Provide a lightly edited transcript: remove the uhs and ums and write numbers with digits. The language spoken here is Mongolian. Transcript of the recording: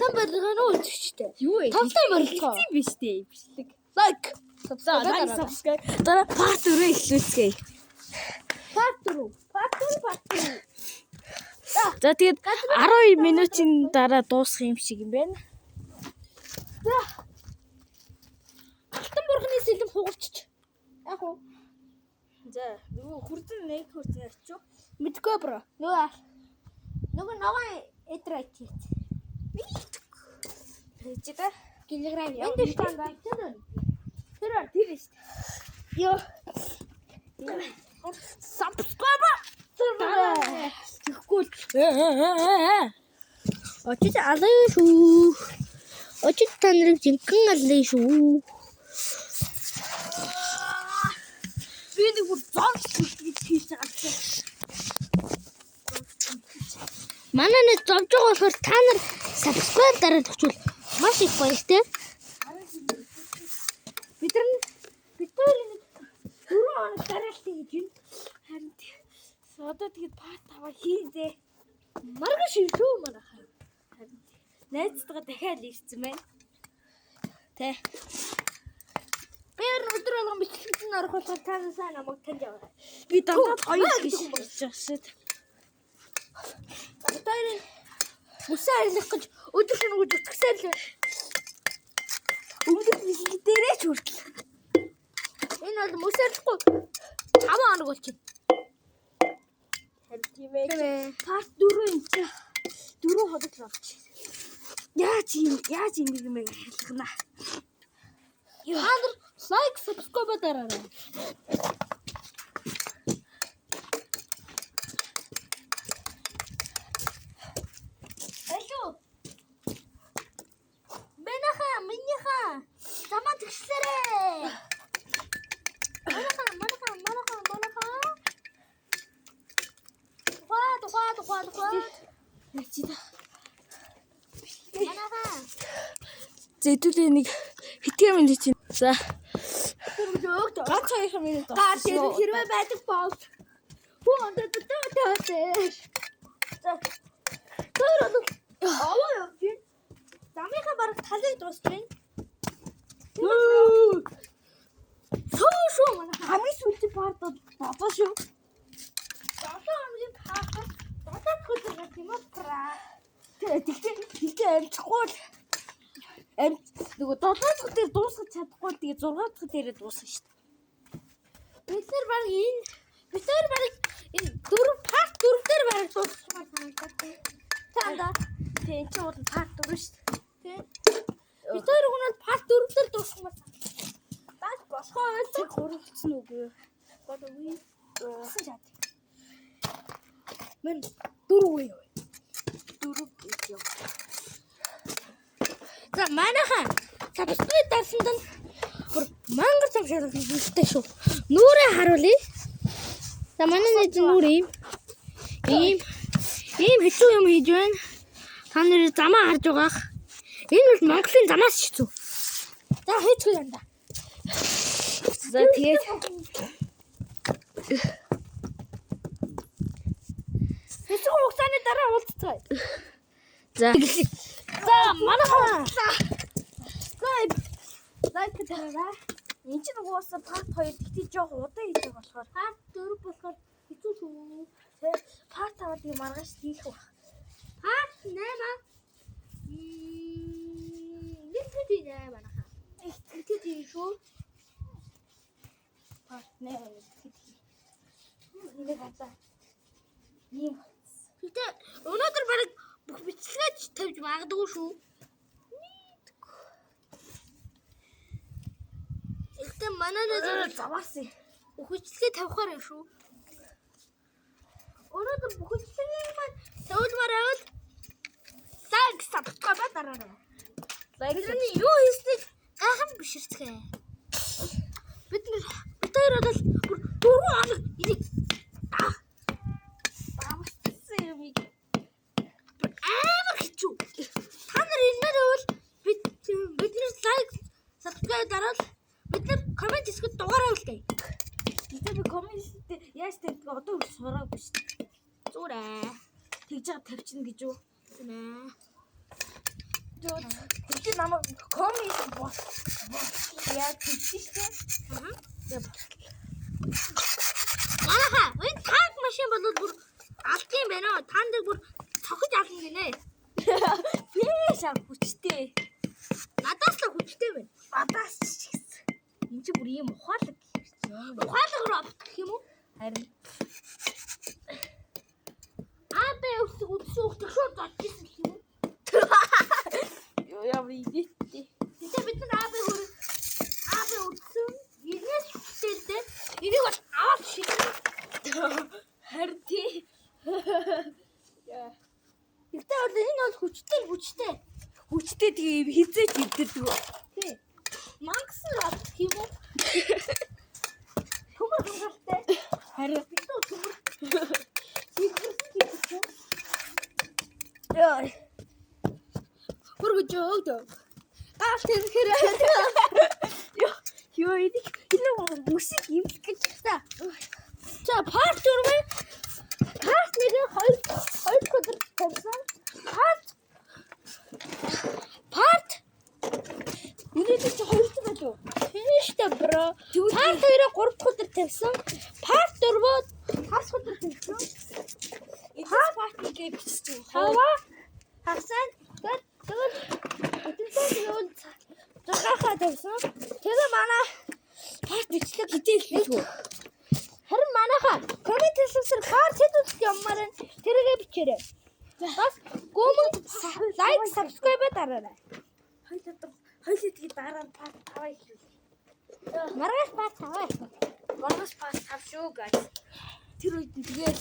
тавтай барилгын үзэгчтэй. Юу вэ? Тавтай барилга биш дээ. Бишлэг. Лайк. Subscribe. Дараа part 4 илүүцгээе. Part 4. За тэгээд 12 минутын дараа дуусах юм шиг юм байна. За. Алтан бурхны сэлэм хугарч. Яг уу. За, нөгөө хурдан нэг хурдан ярьчих. Мэдгүй бро. Нөгөө эдрайч. Чита Килограмм. Энд штанга. Тэр шүү. Йоо. Subscribe. Тэгэхгүй. Очиж алаа шүү. Очиж та нарыг жинхэнэ алаа шүү. Би нэг бүр зовж хийж байгаа. Манай нэг зовж байгаа болохоор та нар subscribe дараад өгчүүл маш их баяртай. Бид нар нэг 4 хоног дараалтын гэж юм. Харин одоо тэгээд part 5 хийзээ. Маргааш шүү манайхаа. Харин найзтайгаа дахиад ирсэн байна. Тэ. Би өдөр болгон бичлэгт орох болохоор та сайн намайг танд яваа. Би дандаа хоёр гэж хэлж байгаа. Таарин үсээ арилгах гэж өдөр шөнө гэж утгасаар л өмнөх бичлэг дээрээ ч хүртэл. Энэ бол үсээ арилгахгүй 5 хоног болчихно. Харин тийм ээ. Part 4 энэ чи 4 хоног л болж. Яаж ингэ юм бэ хэлгэнэ. Яагаад лайк subscribe дараарай. Минийха. Замаа тэгшлээрээ. Манаха. Тухай. Чита. Манаха. Зэдүүлээ нэг хитгэн минь чинь. За. Ганц 2 минут. Хэрвээ байдаг бол хөөндөө таатай. За. Тэр аваа явчих. Замынхаа бараг талыг дуусчихна. Шүү манай хамгийн сүүлийн part бодоо шүү. Хамгийн part бодоод хөдлөх юм аа. Тэгтээ амжихгүй л нөгөө 7 дахь дээр дуусгах чадахгүй тэгээ 6 дахь дээрээ дуусгах шүү дээ. Бид нар баг энэ 4 part 4 дээр баг дуусгах санагдав. Танда Тэгээ энэ бол part 4 шүү дээ. тийм. Бид хоёр гонол part 4 дээр дуусгах санагдав. Даас босгоо Тэг хуралцсан үгүй. болов. Сан чад. Мен 4 үе. 4 гэж яв. За манайхаа subscribe дарсанд нь бүр мангар зам шаргал хийжтэй шүү. Нүрээ харуулъя. За манай нэг нүр ийм хэцүү юм хийж байна. Та нэр замаа харж байгаах. Энэ бол Монголын замаас хэцүү. За хийцгүй юм да. За тэгээд хэцүү хугацааны дараа уулзцгаая. за Манайхаа лайк дараарай. энэ чинь угаасаа part 2 тэгтээ жоох удаан хийдэг болохоор Part 4 болохоор хэцүү шүү. тэ part 5-ыг маргааш хийх баг. Part 8 нэг тийм манайхаа. Тэгтээ тийм шүү. Part 8 нэг хацаа. Ийм Гэтэ өнөөдөр бараг бүх бичлэгч тавьж магадгүй шүү. Гэтэ манай нэг заваарсан. бүх бичлэгээ тавихаар юм шүү. Өнөөдөр бүх бичлэгийг маань тавьмаар байвал лайк subscribe дараарай. Лайкны юу хийснийг гайхан биширцгээ. Бид хоёр бол бүр 4 хоног энийг амар хэцүү. Та нар энэ бол бидний лайк subscribe дараад бид нар коммент хийсгэд дугаараа үлдээ. Гэтэ би коммент яаж тавьдаг одоо үл сураагүй шүү дээ. Зүрээ. Тэгж байгаа тавьчихна гэж юу? Нэ. чи намайг коммент бос яа тийш штэ. Яаха, энэ танк машин болоод бүр алт юм байна уу? Танд бүр цохиж ална гинэ. Фэш хүчтэй. Надаас л хүчтэй байна. Надаас ч гэсэн. Энд чи бүр ийм ухаалаг гэх юм. Ухаалаг руу авах юм уу? Харин Үтсүү шууд очсон юм уу? ёо ямар идэттэй. Тэгтээ бид нар үтсэн. Инээс хүчтэй. Энийг бол аваад шийдэх. Харин тий. Тэгтээ бол энэ бол хүчтэй. Хүчтэй тийм хизээч иддэг. Тий. Макс л авах юм уу? Төмөр хангалтай. Харин Төмөр. ёо. Хөргөж өөгдөө. Гал тэрхэр. Ёо идэх. Энэ мөсийг имлэх гэж та. За парт өрмөө. Парт нэг хоёр өдөр тавьсан. Парт. Ингээд чи хоёр ч болов. Фиништэй бро. Парт 2-ыг 3 дахь өдөр тавьсан. Парт 4-өө 5 өдөр тавьсан. Парт нэгэ бичсэн. Хаваа хасан тэгэл өдөртөө юу цагаахаа тавьсан. Тэгээ манай Парт бичлэг хитээлгүй. харин манайха коммент хийсэн парт хэдүүлэх юмар нь тэргээ бичээрэй. Бас comment лайк subscribe дараарай. Хоёлоо тэгээ дараа нь парт таваа хийв. Маргааш парт аваа. Маргааш парт тав шүү guys. Тэр үед нь тэгээд